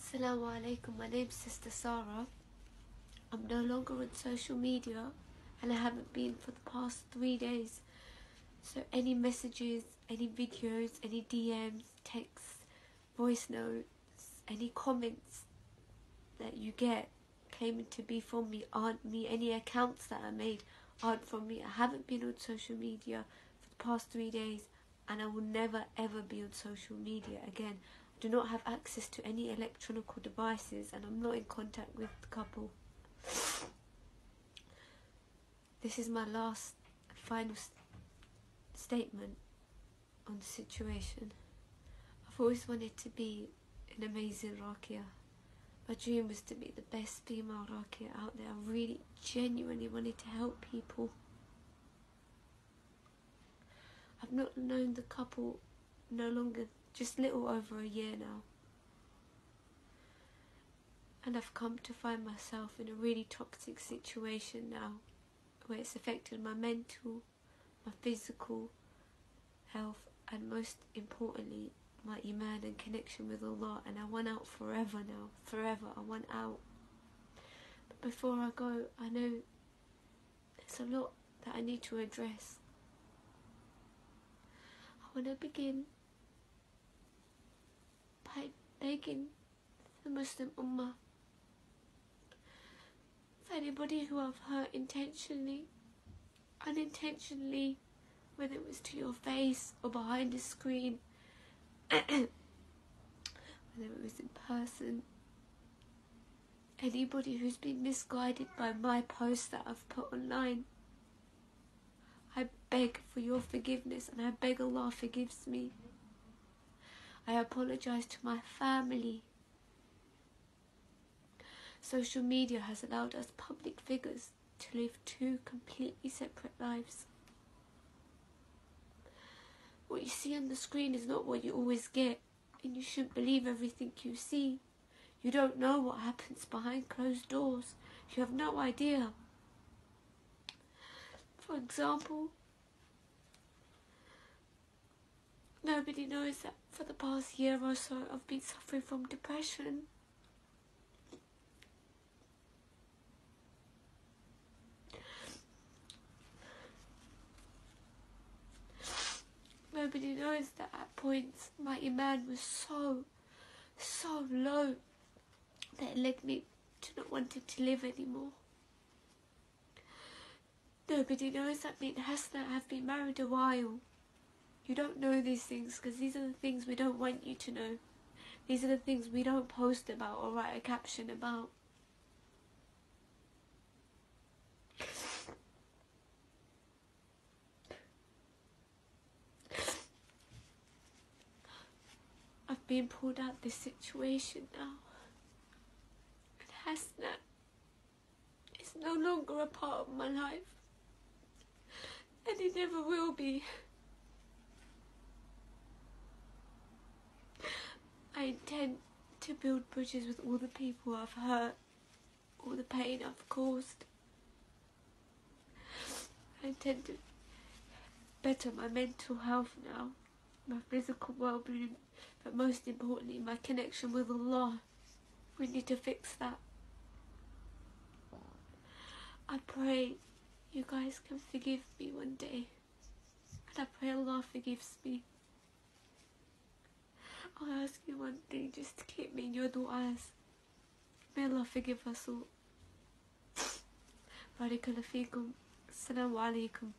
Assalamu alaikum, my name's Sister Sarah. I'm no longer on social media and I haven't been for the past 3 days. So any messages, any videos, any DMs, texts, voice notes, any comments that you get claiming to be from me aren't me. Any accounts that I made aren't from me. I haven't been on social media for the past 3 days and I will never ever be on social media again. I do not have access to any electronic devices and I'm not in contact with the couple. This is my last final statement on the situation. I've always wanted to be an amazing Rakia. My dream was to be the best female Rakia out there. I really genuinely wanted to help people. I've not known the couple no longer, just little over a year now. And I've come to find myself in a really toxic situation now, where it's affected my mental, my physical health, and most importantly, my iman and connection with Allah. And I want out forever now, forever. I want out. But before I go, I know there's a lot that I need to address. I want to begin by begging the Muslim Ummah, for anybody who I've hurt intentionally, unintentionally, whether it was to your face or behind a screen, whether it was in person, anybody who's been misguided by my posts that I've put online, I beg for your forgiveness and I beg Allah forgives me. I apologise to my family. Social media has allowed us public figures to live two completely separate lives. What you see on the screen is not what you always get, and you shouldn't believe everything you see. You don't know what happens behind closed doors. You have no idea. For example, nobody knows that for the past year or so I've been suffering from depression. Nobody knows that at points my iman was so low that it led me to not wanting to live anymore. Nobody knows that me and hasaanat have been married a while. You don't know these things because these are the things we don't want you to know. These are the things we don't post about or write a caption about. I've been pulled out of this situation now. And hasaanat is no longer a part of my life. And it never will be. I intend to build bridges with all the people I've hurt, all the pain I've caused. I intend to better my mental health now, my physical well-being, but most importantly, my connection with Allah. We need to fix that. I pray you guys can forgive me one day, and I pray Allah forgives me. I'll ask you one thing, just to keep me in your du'as. May Allah forgive us all. Barakallahu feekum. Assalamu alaikum.